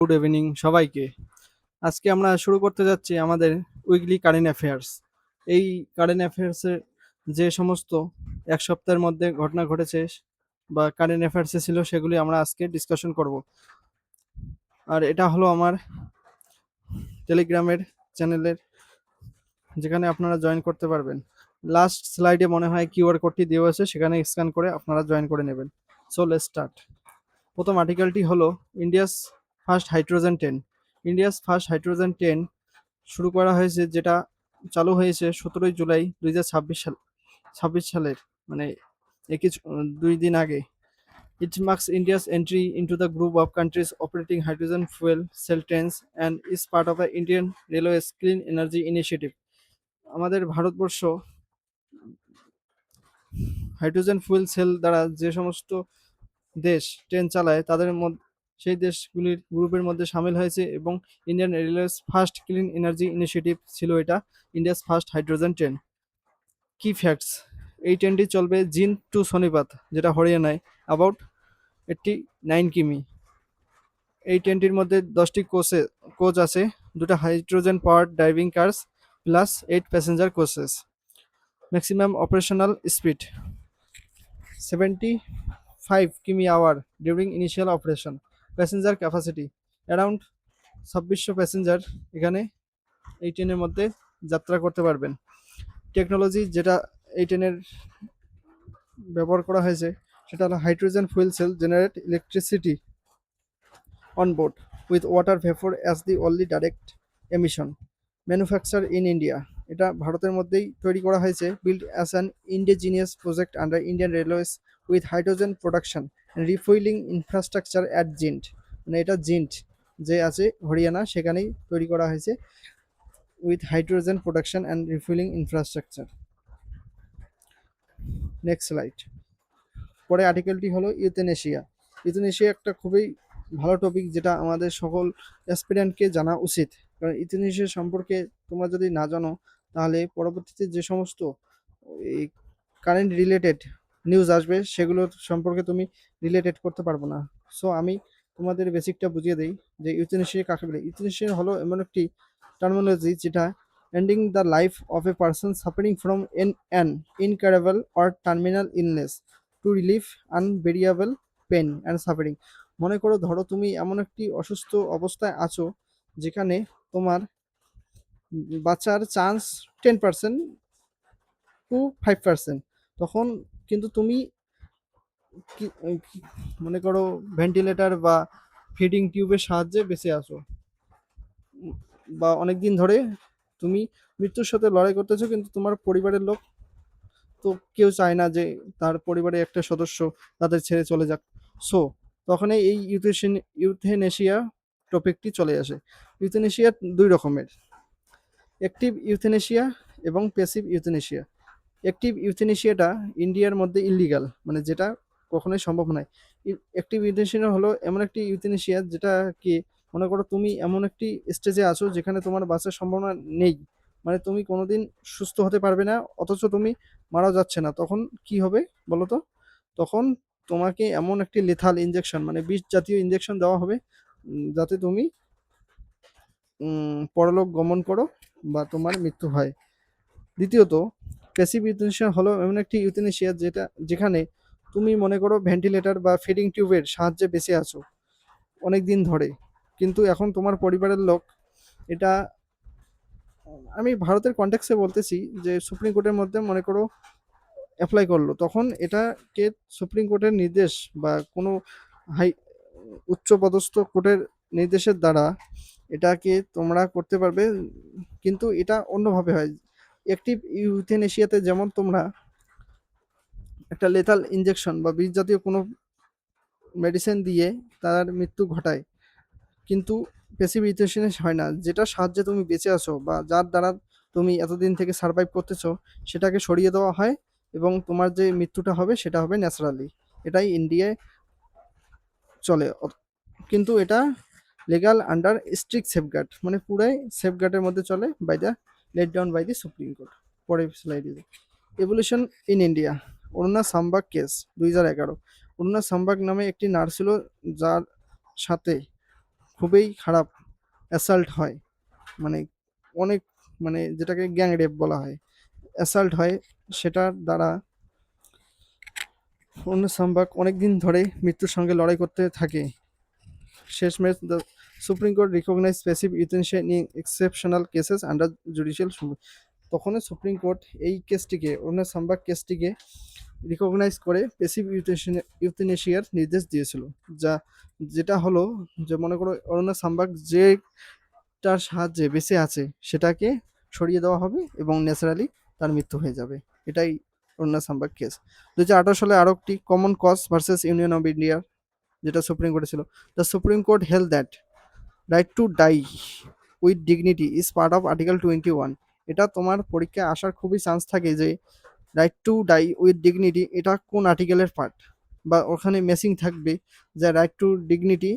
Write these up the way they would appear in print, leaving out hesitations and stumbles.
Good evening সবাইকে। আজকে আমরা শুরু করতে যাচ্ছি আমাদের উইকলি কারেন্ট অ্যাফেয়ার্স। এই কারেন্ট অ্যাফেয়ার্সের যে সমস্ত এক সপ্তাহের মধ্যে ঘটনা ঘটেছে বা কারেন্ট অ্যাফেয়ার্সে ছিল সেগুলি আমরা আজকে ডিসকাশন করব। আর এটা হলো আমার টেলিগ্রামের চ্যানেলের, যেখানে আপনারা জয়েন করতে পারবেন। লাস্ট স্লাইডে মনে হয় কিউআর কোডটি দেওয়া আছে, সেখানে স্ক্যান করে আপনারা জয়েন করে নেবেন। So let's start. প্রথম আর্টিকেলটি হলো India's first hydrogen train. India's first hydrogen train শুরু করা হয়েছে, যেটা চালু হয়েছে 17ই জুলাই 2026 সালের, মানে একই 2 দিন আগে। It marks India's entry into the group of countries operating hydrogen fuel cell trains and is part of the Indian Railways Clean Energy Initiative. আমাদের ভারতবর্ষ হাইড্রোজেন ফুয়েল সেল দ্বারা যে সমস্ত দেশ ট্রেন চালায় তাদের মধ্যে সেই দেশগুলির গ্রুপের মধ্যে সামিল হয়েছে, এবং Indian railways first clean energy initiative ছিল এটা, ইন্ডিয়াস ফার্স্ট হাইড্রোজেন ট্রেন। কি ফ্যাক্টস: এই ট্রেনটি চলবে জিন টু সোনিপত, যেটা হরিয়ানায়, অ্যাবাউট 89 কিমি। এই ট্রেনটির মধ্যে 10টি কোচ আছে, দুটো hydrogen power driving cars plus 8 passenger coaches. Maximum operational speed 75 কিমি/আওয়ার during initial operation. Passenger capacity around 2600 passenger এখানে এই ট্রেনের মধ্যে যাত্রা করতে পারবেন। টেকনোলজি যেটা এই ট্রেনের ব্যবহার করা হয়েছে সেটা হলো hydrogen fuel cell generate electricity on board with water vapour as the only direct emission. Manufacture in India, এটা ভারতের মধ্যেই তৈরি করা হয়েছে। Build as an indigenous project under Indian railways with hydrogen production and refuelling infrastructure at Jind, মানে এটা জিন্ট যে আছে হরিয়ানা, সেখানেই তৈরি করা হয়েছে with hydrogen production and refuelling infrastructure. Next slide. পরে আর্টিকেলটি হলো ইউথেনেশিয়া। ইউথেনেশিয়া একটা খুবই ভালো টপিক, যেটা আমাদের সকল অ্যাসপিরেন্টকে জানা উচিত, কারণ ইউথেনেশিয়া সম্পর্কে তোমরা যদি না জানো তাহলে পরবর্তীতে যে সমস্ত এই কারেন্ট রিলেটেড নিউজ আসবে সেগুলো সম্পর্কে তুমি রিলেটেড করতে পারবো না। সো আমি তোমাদের বেসিকটা বুঝিয়ে দিই যে ইউথেনেশিয়া কাকে বলে। ইউথেনেশিয়া হলো এমন একটি টার্মিনোলজি যেটা ending the life of a person suffering from an incurable or terminal illness to relieve unbearable pain and suffering. মনে করো, ধরো তুমি এমন একটি অসুস্থ অবস্থায় আছো যেখানে তোমার বাঁচার চান্স 10% টু 5%, তখন কিন্তু তুমি মনে করো ভেন্টিলেটর বা ফিডিং টিউবের সাহায্যে বেঁচে আছো, বা অনেক দিন ধরে তুমি মৃত্যুর সাথে লড়াই করতেছো, কিন্তু তোমার পরিবারের লোক তো কেউ চায় না যে তার পরিবারের একটা সদস্য তাদের ছেড়ে চলে যাক। সো তখন এই ইউথেনেশিয়া টপিকটি চলে আসে। ইউথেনেশিয়া 2 রকমের: অ্যাক্টিভ ইউথেনেশিয়া এবং প্যাসিভ ইউথেনেশিয়া। অ্যাক্টিভ ইউথেনেশিয়াটা ইন্ডিয়ার মধ্যে ইলিগাল, মানে যেটা কখনোই সম্ভব নয়। অ্যাক্টিভ ইউথেনেশিয়া হলো এমন একটি ইউথেনেশিয়া যেটা কি, মনে করো তুমি এমন একটি স্টেজে আছো যেখানে তোমার বাঁচার সম্ভাবনা নেই, মানে তুমি কোনোদিন সুস্থ হতে পারবে না, অথচ তুমি মারাও যাচ্ছে না, তখন কি হবে বলো তো? তখন তোমাকে এমন একটি লেথাল ইনজেকশন, মানে বিষ জাতীয় ইনজেকশন দেওয়া হবে, যাতে তুমি পরলোক গমন করো বা তোমার মৃত্যু হয়। দ্বিতীয়ত, প্যাসিভ ইউথেনেশিয়া হলো এমন একটি ইউথেনেশিয়া যেখানে তুমি মনে করো ভেন্টিলেটর বা ফিডিং টিউবের সাহায্যে বেঁচে আছো অনেক দিন ধরে, কিন্তু এখন তোমার পরিবারের লোক এটা, আমি ভারতের কনটেক্সে বলতেছি, যে সুপ্রিম কোর্টের মধ্যে মনে করো অ্যাপ্লাই করলো, তখন এটাকে সুপ্রিম কোর্টের নির্দেশ বা কোনো হাই উচ্চপদস্থ কোর্টের নির্দেশের দ্বারা এটাকে তোমরা করতে পারবে, কিন্তু এটা অন্যভাবে হয়। অ্যাক্টিভ ইউথেনেশিয়াতে যেমন তোমরা একটা লেথাল ইনজেকশন বা বিষ জাতীয় কোনো মেডিসিন দিয়ে তার মৃত্যু ঘটায়, কিন্তু প্যাসিভ ইউথেনেশিয়া হয় না, যেটা সাহায্যে তুমি বেঁচে আছো বা যার দ্বারা তুমি এতদিন থেকে সার্ভাইভ করতেছো সেটাকে সরিয়ে দেওয়া হয়, এবং তোমার যে মৃত্যুটা হবে সেটা হবে ন্যাচারালি। এটাই ইন্ডিয়ায় চলে, কিন্তু এটা লিগাল আন্ডার স্ট্রিক্ট সেফগার্ড, মানে পুরাই সেফগার্ডের মধ্যে চলে, by the laid down by the supreme court. পরে স্লাইডে evolution in India. Aruna Shanbaug case 2011। Aruna Shanbaug নামে একটি নার্স ছিল, যার সাথে খুবই খারাপ অ্যাসাল্ট হয়, মানে অনেক, মানে যেটাকে গ্যাং রেপ বলা হয়, অ্যাসাল্ট হয়, সেটার দ্বারা সাম্বাক অনেক দিন ধরে মৃত্যুর সঙ্গে লড়াই করতে থাকে। শেষমেশ the supreme court recognise passive euthanasia in exceptional cases under judicial. তখন সুপ্রিম কোর্ট এই কেসটিকে, সাম্বাক কেসটিকে রিকগনাইজ করে প্যাসিভ ইউথেনেশিয়ার নির্দেশ দিয়েছিল, যা যেটা হলো যে মনে করো অরুণা সাম্বাক যে তার সাহায্যে বেঁচে আছে সেটাকে সরিয়ে দেওয়া হবে এবং ন্যাচারালি তার মৃত্যু হয়ে যাবে। এটাই অরুণা সাম্বাক কেস। 2018 সালে আরও একটি common cause versus union of India, যেটা সুপ্রিম কোর্টে ছিল। The supreme court held that right to die with dignity is part of article 21। এটা তোমার পরীক্ষায় আসার খুবই চান্স থাকে যে right to die with dignity এটা কোন আর্টিকেলের পার্ট, বা ওখানে মেসিং থাকবে যে রাইট টু ডিগনিটি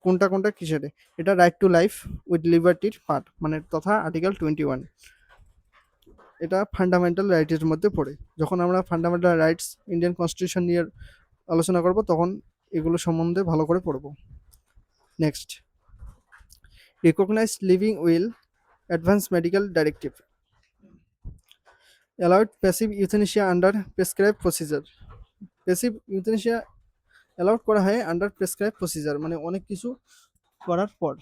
কোনটা কোনটা কিসের। এটা রাইট টু লাইফ উইথ লিবার্টির পার্ট, মানে তথা আর্টিকেল 21। এটা ফান্ডামেন্টাল রাইটের মধ্যে পড়ে। যখন আমরা ফান্ডামেন্টাল রাইটস ইন্ডিয়ান কনস্টিটিউশন নিয়ে আলোচনা করব তখন এগুলো সম্বন্ধে ভালো করে পড়ব। Next, recognised living will advance medical directive allowed passive euthanasia under prescribe procedure. Passive euthanasia allowed করা হয় আন্ডার প্রেসক্রাইব প্রসিজার, মানে অনেক কিছু করার পর।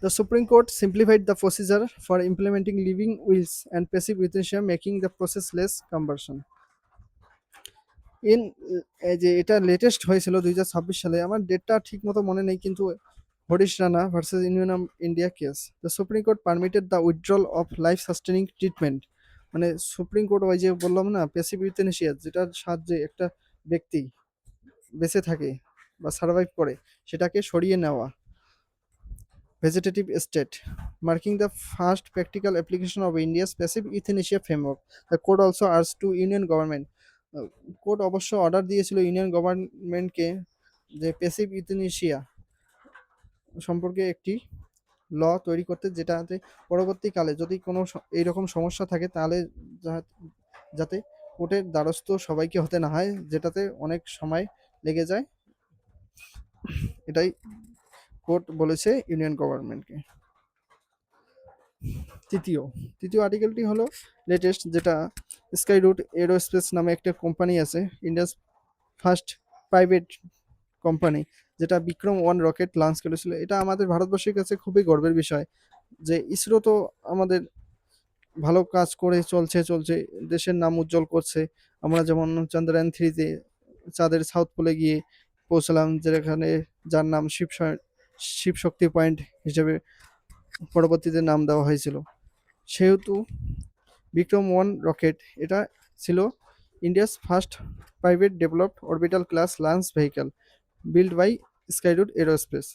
The Supreme Court simplified the procedure for implementing living wills and passive euthanasia, making the process less cumbersome. যে এটা latest হয়েছিল 2026 সালে, আমার ডেটটা ঠিক মতো মনে নেই, কিন্তু Harish Rana versus union of India case, the supreme court permitted the withdrawal of life sustaining treatment. মানে সুপ্রিম কোর্ট ওই যে বললাম না প্যাসিভ ইউথেনেশিয়া, যেটার সাহায্যে একটা ব্যক্তি বেঁচে থাকে বা সার্ভাইভ করে, সেটাকে সরিয়ে নেওয়া, vegetative state, marking the first practical application of India's passive euthanasia framework. The court also urged to union government. Court অবশ্য অর্ডার দিয়েছিল ইউনিয়ন গভর্নমেন্টকে যে প্যাসিভ ইউথেনেশিয়া সম্পর্কে একটি ল তৈরি করতে, যেটাতে পরবর্তীকালে যদি কোনো এইরকম সমস্যা থাকে তাহলে যাতে কোর্টের দ্বারস্থ সবাইকে হতে না হয়, যেটাতে অনেক সময় লেগে যায়। এটাই কোর্ট বলেছে ইউনিয়ন গভর্নমেন্টকে। তৃতীয় আর্টিকেলটি হলো লেটেস্ট, যেটা স্কাই রুট এরোস্পেস নামে একটা কোম্পানি আছে, ইন্ডিয়াস ফার্স্ট প্রাইভেট কোম্পানি, যেটা বিক্রম 1 রকেট লঞ্চ করেছিল। এটা আমাদের ভারতবর্ষের কাছে খুবই গর্বের বিষয় যে ইসরো তো আমাদের ভালো কাজ করে চলছে দেশের নাম উজ্জ্বল করছে। আমরা যেমন চন্দ্রয়ান 3-তে চাঁদের সাউথ পোলে গিয়ে পৌঁছলাম, যেখানে যার নাম শিব শক্তি পয়েন্ট হিসেবে পরবর্তীতে নাম দেওয়া হয়েছিল। সেহেতু বিক্রম 1 রকেট এটা ছিল India's first private developed orbital class launch vehicle built by Skyroot Aerospace.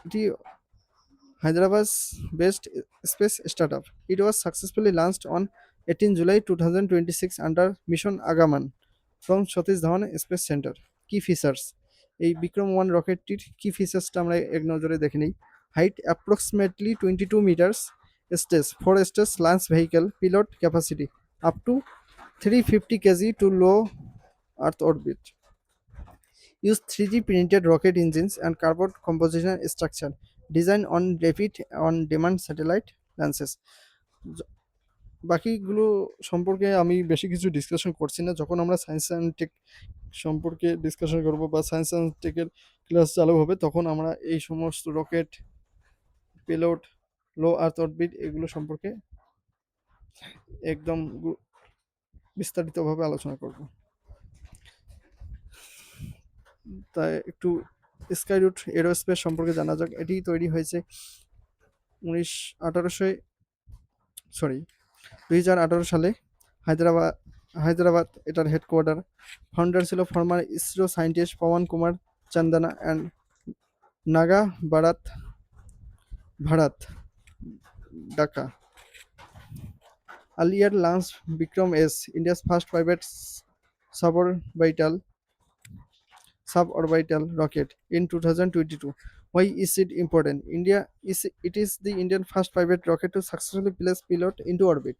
এটি Hyderabad's based space startup. It was successfully launched on 18 July 2026 under Mission Agaman from Satish Dhawan Space Center. কি features, এই বিক্রম 1 রকেটটির কি ফিচার্সটা আমরা এক নজরে দেখে নিই। Height approximately 22 metres, stage 4 stage launch vehicle, payload capacity up to 350 kg to low Earth orbit. Use 3D printed rocket engines and carbon composition structure designed on rapid on demand satellite launches. বাকিগুলো সম্পর্কে আমি বেশি কিছু discussion করছি না। যখন আমরা science and take সম্পর্কে ডিসকাশন করব বা সায়েন্স অ্যান্ড টেকের ক্লাস চালু হবে, তখন আমরা এই সমস্ত রকেট, পেলোড, লো আর্থ অরবিট এগুলো সম্পর্কে একদম বিস্তারিতভাবে আলোচনা করব। তাই একটু স্কাইরুট এরোস্পেস সম্পর্কে জানা যাক। এটি তৈরি হয়েছে 2018 সালে হায়দ্রাবাদ এটার হেডকোয়ার্টার। ফাউন্ডার ছিল former ISRO scientist Pawan Kumar Chandana and Naga Bharath Daka. Earlier launched Vikram S, India's first private suborbital rocket in 2022. Why is it important? It is the Indian first private rocket to successfully place payload into orbit.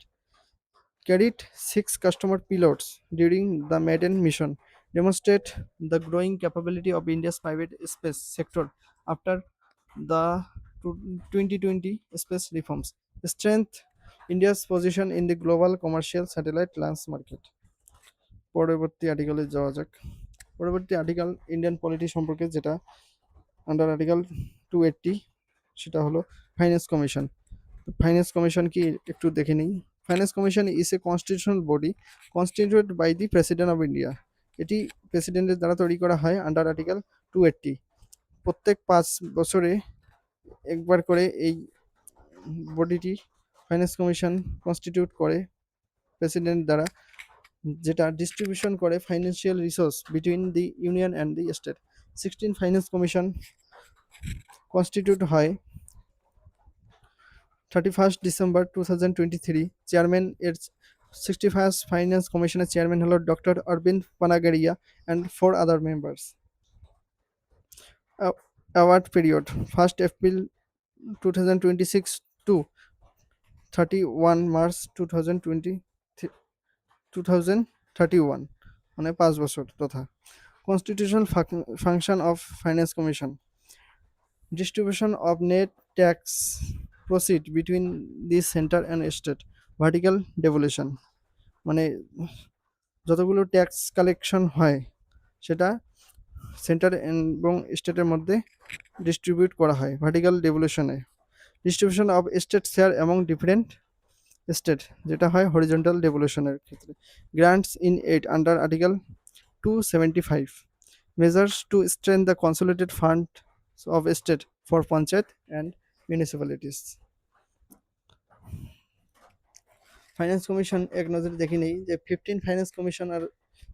Carried 6 customer pilots during the maiden mission. demonstrate the growing capability of India's private space sector after the 2020 space reforms, strength India's position in the global commercial satellite launch market. পরবর্তী আর্টিকেলে যাওয়া যাক। পরবর্তী article Indian polity সম্পর্কে, যেটা under article 280, সেটা হলো finance commission. Finance commission কি একটু দেখে নিই। Finance commission is a constitutional body constituted by the president of India. এটি প্রেসিডেন্টের দ্বারা তৈরি করা হয় আন্ডার আর্টিকেল 280। প্রত্যেক 5 বছরে একবার করে এই বডিটি ফাইন্যান্স কমিশন কনস্টিটিউট করে প্রেসিডেন্ট দ্বারা, যেটা ডিস্ট্রিবিউশন করে financial resource between the union and the state. 16 finance commission constitute হয় 31 ডিসেম্বর 2023। চেয়ারম্যান এর 61st ফাইন্যান্স কমিশনের চেয়ারম্যান হলো doctor Arvind Panagariya and 4 other members. Award period 1 April 2026 to 31 March 2031, মানে 5 বছর। তথা constitutional function of finance commission, distribution of net tax proceed between the center and state, vertical devolution, মানে যতগুলো tax collection হয় সেটা centre এবং স্টেটের মধ্যে ডিস্ট্রিবিউট করা হয় ভার্টিক্যাল ডেভলিউশনে। Distribution of state share among different state, যেটা হয় হরিজন্টাল ডেভলিউশনের ক্ষেত্রে। Grants in aid under article 275, measures to strengthen the consolidated fund of state for panchayat and municipalities. Finance commission এক নজরে দেখে নেই যে 15 ফাইন্যান্স কমিশন আর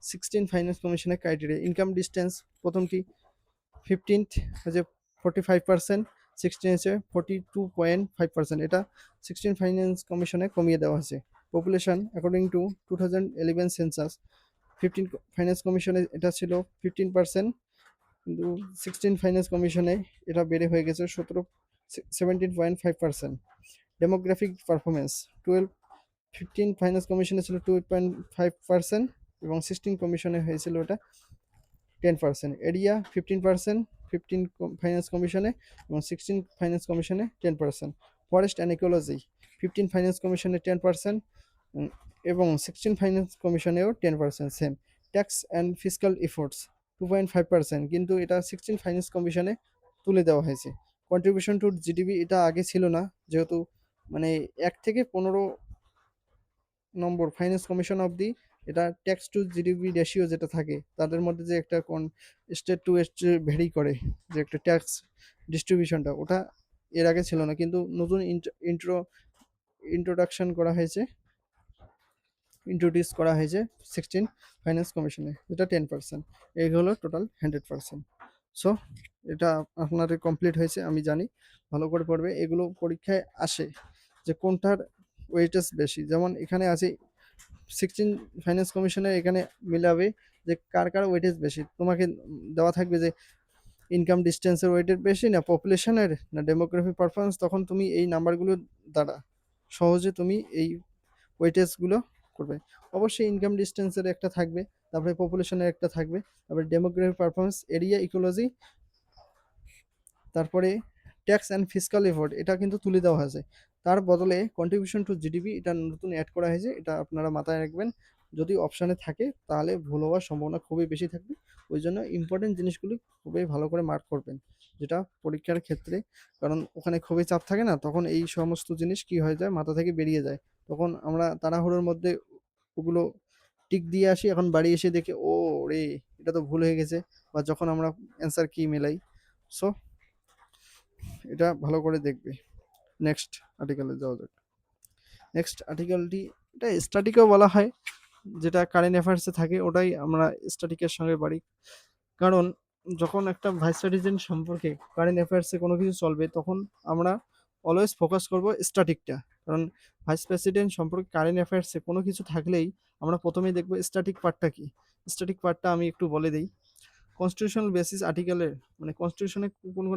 16 ফাইন্যান্স কমিশনের ক্রাইটেরিয়া। ইনকাম ডিস্টেন্স প্রথমটি 15th হচ্ছে 45%, 16 হচ্ছে 42.5%। এটা 16 ফাইন্যান্স কমিশনে কমিয়ে দেওয়া হয়েছে। Population according to 2011 census 15 finance কমিশনে এটা ছিল 15%, কিন্তু 16 ফাইন্যান্স কমিশনে এটা বেড়ে হয়ে গেছে 17.5%। ডেমোগ্রাফিক পারফরমেন্স 15 ফাইন্যান্স কমিশনে ছিল 2.5% এবং 16 কমিশনে হয়েছিল ওটা 10%। এরিয়া 15% 15 ফাইন্যান্স কমিশনে এবং 16 ফাইন্যান্স কমিশনে 10%। ফরেস্ট অ্যান্ড ইকোলজি 15 ফাইন্যান্স কমিশনে 10% এবং 16 ফাইন্যান্স কমিশনেও 10% same. Tax and fiscal efforts 2.5%, কিন্তু এটা 16 ফাইন্যান্স কমিশনে তুলে দেওয়া হয়েছে। কন্ট্রিবিউশন টু জিডিপি এটা আগে ছিল না, যেহেতু মানে 1 থেকে 15 নম্বর ফাইন্যান্স কমিশন অবধি এটা ট্যাক্স টু জিডিপি রেশিও যেটা থাকে তাদের মধ্যে যে একটা স্টেট টু স্টেট ভেরি করে, যে একটা ট্যাক্স ডিস্ট্রিবিউশনটা, ওটা এর আগে ছিল না, কিন্তু নতুন ইন্ট্রোডিউস করা হয়েছে 16 ফাইন্যান্স কমিশনে, যেটা 10%। এই হলো টোটাল 100%। সো এটা আপনাদের কমপ্লিট হয়েছে আমি জানি, ভালো করে পড়বে। এগুলো পরীক্ষায় আসে যে কোনটার ওয়েটেজ বেশি। যেমন এখানে আছে 16 ফাইন্যান্স কমিশনের, এখানে মিলাবে যে কার কার ওয়েটেজ বেশি। তোমাকে দেওয়া থাকবে যে ইনকাম ডিস্টেন্সের ওয়েটেজ বেশি না পপুলেশনের না ডেমোগ্রাফিক পারফরমেন্স, তখন তুমি এই নাম্বারগুলো দ্বারা সহজে তুমি এই ওয়েটেজগুলো করবে। অবশ্যই ইনকাম ডিস্টেন্সের একটা থাকবে, তারপরে পপুলেশনের একটা থাকবে, তারপরে ডেমোগ্রাফিক পারফরমেন্স, এরিয়া, ইকোলজি, তারপরে ট্যাক্স অ্যান্ড ফিসকাল এফোর্ট এটা কিন্তু তুলে দেওয়া হয়েছে। তার বদলে কন্ট্রিবিউশন টু জিডিপি এটা নতুন অ্যাড করা হয়েছে, এটা আপনারা মাথায় রাখবেন। যদি অপশানে থাকে তাহলে ভুল হওয়ার সম্ভাবনা খুবই বেশি থাকবে। ওই জন্য ইম্পর্টেন্ট জিনিসগুলি খুবই ভালো করে মার্ক করবেন, যেটা পরীক্ষার ক্ষেত্রে, কারণ ওখানে খুবই চাপ থাকে না, তখন এই সমস্ত জিনিস কি হয়ে যায় মাথা থেকে বেরিয়ে যায়। তখন আমরা তাড়াহুড়োর মধ্যে ওগুলো টিক দিয়ে আসি, এখন বাড়ি এসে দেখে ও রে এটা তো ভুল হয়ে গেছে, বা যখন আমরা অ্যান্সার কি মেলাই। সো এটা ভালো করে দেখবে। নেক্সট আর্টিকেলে যাওয়া যাক। নেক্সট আর্টিকেলটি এটা স্ট্যাটিকও বলা হয়, যেটা কারেন্ট অ্যাফেয়ার্সে থাকে ওটাই আমরা স্ট্যাটিকের সঙ্গে পারি। কারণ যখন একটা ভাইস প্রেসিডেন্ট সম্পর্কে কারেন্ট অ্যাফেয়ার্সে কোনো কিছু চলবে, তখন আমরা অলওয়েজ ফোকাস করব স্ট্যাটিকটা। কারণ ভাইস প্রেসিডেন্ট সম্পর্কে কারেন্ট অ্যাফেয়ার্সে কোনো কিছু থাকলেই আমরা প্রথমেই দেখব স্ট্যাটিক পার্টটা কি। স্ট্যাটিক পার্টটা আমি একটু বলে দিই। কনস্টিটিউশনাল বেসিস আর্টিকেলের, মানে কনস্টিটিউশনে কোন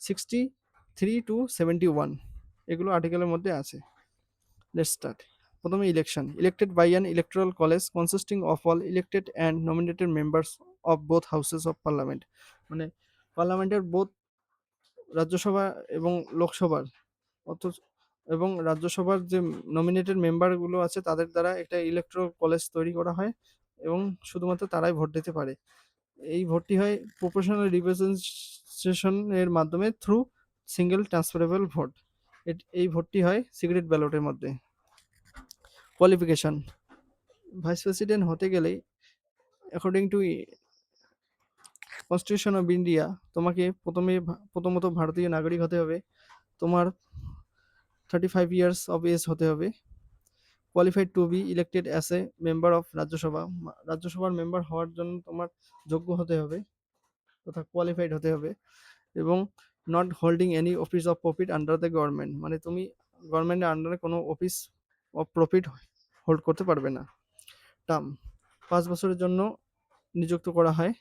63 to 71 এগুলো আর্টিকেলের মধ্যে আছে। Let's start. প্রথমে election, elected by an electoral college consisting of all elected and nominated members of both houses of parliament, মানে পার্লামেন্টের বোথ রাজ্যসভা এবং লোকসভার অথচ এবং রাজ্যসভার যে নমিনেটেড মেম্বারগুলো আছে তাদের দ্বারা একটা ইলেকট্রাল কলেজ তৈরি করা হয় এবং শুধুমাত্র তারাই ভোট দিতে পারে। এই ভোটটি হয় প্রপোর্শনাল রিপ্রেজেন্টেশন এর মাধ্যমে থ্রু সিঙ্গেল ট্রান্সফারেবল ভোট। এই ভোটটি হয় সিক্রেট ব্যালটের মধ্যে। কোয়ালিফিকেশন, ভাইস প্রেসিডেন্ট হতে গেলে according to constitution of India তোমাকে প্রথমত ভারতীয় নাগরিক হতে হবে, তোমার 35 ইয়ার্স অফ এজ হতে হবে, qualified two B elected as a member of Rajya Sabha, রাজ্যসভার মেম্বার হওয়ার জন্য তোমার যোগ্য হতে হবে তথা কোয়ালিফাইড হতে হবে, এবং not holding any office of profit under the government, মানে তুমি গভর্নমেন্টের আন্ডারে কোনো অফিস অফ প্রফিট হোল্ড করতে পারবে না। টার্ম 5 বছরের জন্য নিযুক্ত করা হয়।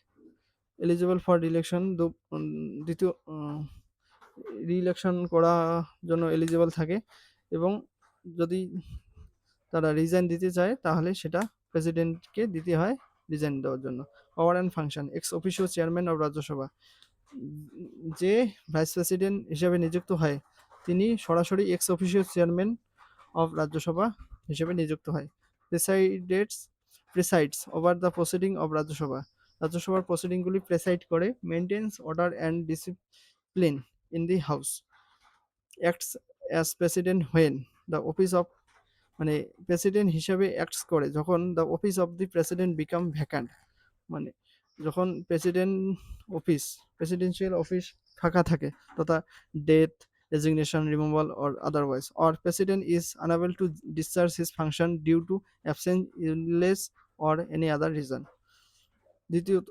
এলিজিবল ফর রিইলেকশন, দ্বিতীয় রিইলেকশন করার জন্য এলিজিবল থাকে, এবং যদি তারা রিজাইন দিতে চায় তাহলে সেটা প্রেসিডেন্টকে দিতে হয় রিজাইন দেওয়ার জন্য। Power and function, ex officio chairman of Rajya Sabha, যে ভাইস প্রেসিডেন্ট হিসেবে নিযুক্ত হয় তিনি সরাসরি ex officio chairman of Rajya Sabha হিসেবে নিযুক্ত হয়। Presides over the proceeding of Rajya Sabha, রাজ্যসভার প্রসিডিংগুলি প্রেসাইড করে, maintains order and discipline in the house, acts as president when the office of, মানে প্রেসিডেন্ট হিসাবে অ্যাক্টস করে যখন the office of the president become vacant, মানে যখন প্রেসিডেন্সিয়াল অফিস ফাঁকা থাকে তথা death, resignation, removal or otherwise, or president is unable to discharge his function due to absence, illness or any other reason. দ্বিতীয়ত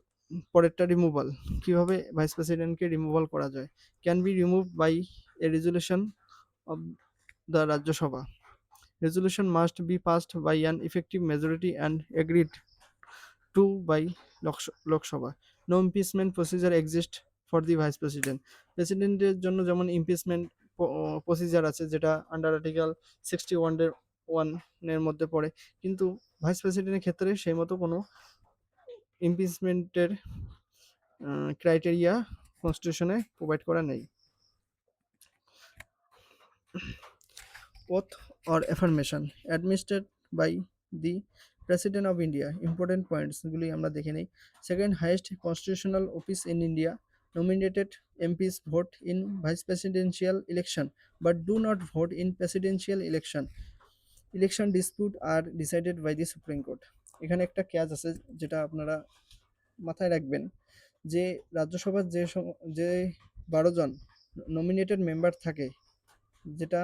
পরেরটা removal, কিভাবে vice প্রেসিডেন্টকে removal করা যায়, can be remove by a resolution of the Rajya Sabha, resolution must be passed by an effective majority and agreed to by Lok Sabha. No impeachment procedure exists for the vice president. প্রেসিডেন্টের জন্য যেমন impeachment procedure আছে যেটা under article 61 এর মধ্যে পড়ে, কিন্তু vice প্রেসিডেন্টের ক্ষেত্রে সেই মতো কোনো ইমপিচমেন্টের ক্রাইটেরিয়া কনস্টিটিউশনে প্রোভাইড করা নেই। Oath or affirmation administered by the President of India. Important points গুলি আমরা দেখে নেই। Second highest constitutional office in India. Nominated MPs vote in vice presidential election but do not vote in presidential election. Election dispute are decided by the Supreme Court. এখানে একটা catch আছে যেটা আপনারা মাথায় রাখবেন, যে রাজ্যসভার যে 12 জন নমিনেটেড মেম্বার থাকে যেটা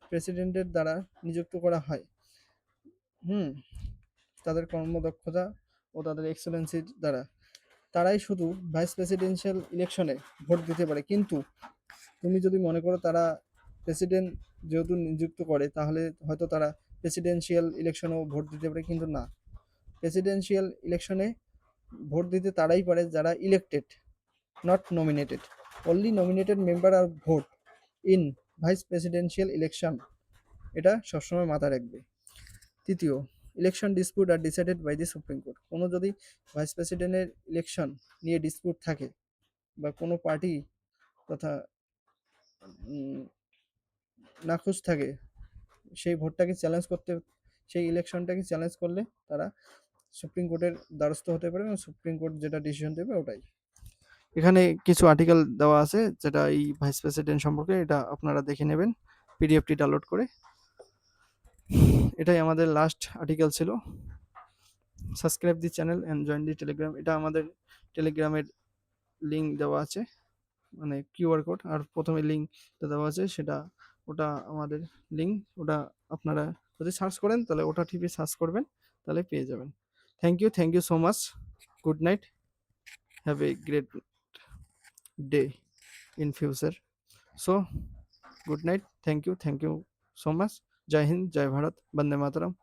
প্রেসিডেন্টের দ্বারা নিযুক্ত করা হয়, তাদের কর্মদক্ষতা ও তাদের এক্সেলেন্সির দ্বারা তারাই শুধু ভাইস প্রেসিডেন্সিয়াল ইলেকশনে ভোট দিতে পারে। কিন্তু তুমি যদি মনে করো তারা প্রেসিডেন্ট যেহেতু নিযুক্ত করে তাহলে হয়তো তারা প্রেসিডেন্সিয়াল ইলেকশনেও ভোট দিতে পারে, কিন্তু না, প্রেসিডেন্সিয়াল ইলেকশনে ভোট দিতে তারাই পারে যারা elected, not nominated. Only nominated member are vote in vice presidential election, এটা সবসময় মাথায় রাখবে। তৃতীয়, election dispute are decided by the supreme court. কোনো যদি ভাইস প্রেসিডেন্টের ইলেকশন নিয়ে ডিসপিউট থাকে বা কোনো পার্টি তথা নাখুশ থাকে, সেই ভোটটাকে চ্যালেঞ্জ করতে, সেই ইলেকশনটাকে চ্যালেঞ্জ করলে তারা সুপ্রিম কোর্টের দ্বারস্থ হতে পারে এবং সুপ্রিম কোর্ট যেটা ডিসিশন দেবে ওটাই। এখানে কিছু আর্টিকেল দেওয়া আছে যেটা এই ভাইস প্রেসিডেন্ট সম্পর্কে, এটা আপনারা দেখে নেবেন পিডিএফটি ডাউনলোড করে। এটাই আমাদের লাস্ট আর্টিকেল ছিল। Subscribe the channel and join the Telegram, এটা আমাদের টেলিগ্রামের লিঙ্ক দেওয়া আছে, মানে কিউআর কোড, আর প্রথমে লিঙ্কটা দেওয়া আছে সেটা, ওটা আমাদের লিঙ্ক, ওটা আপনারা যদি সার্চ করেন তাহলে ওটা টিপে সার্চ করবেন তাহলে পেয়ে যাবেন। Thank you so much, good night, have a great day in future. So good night, thank you so much, জয় হিন্দ, জয় ভারত, বন্দে মাতরম।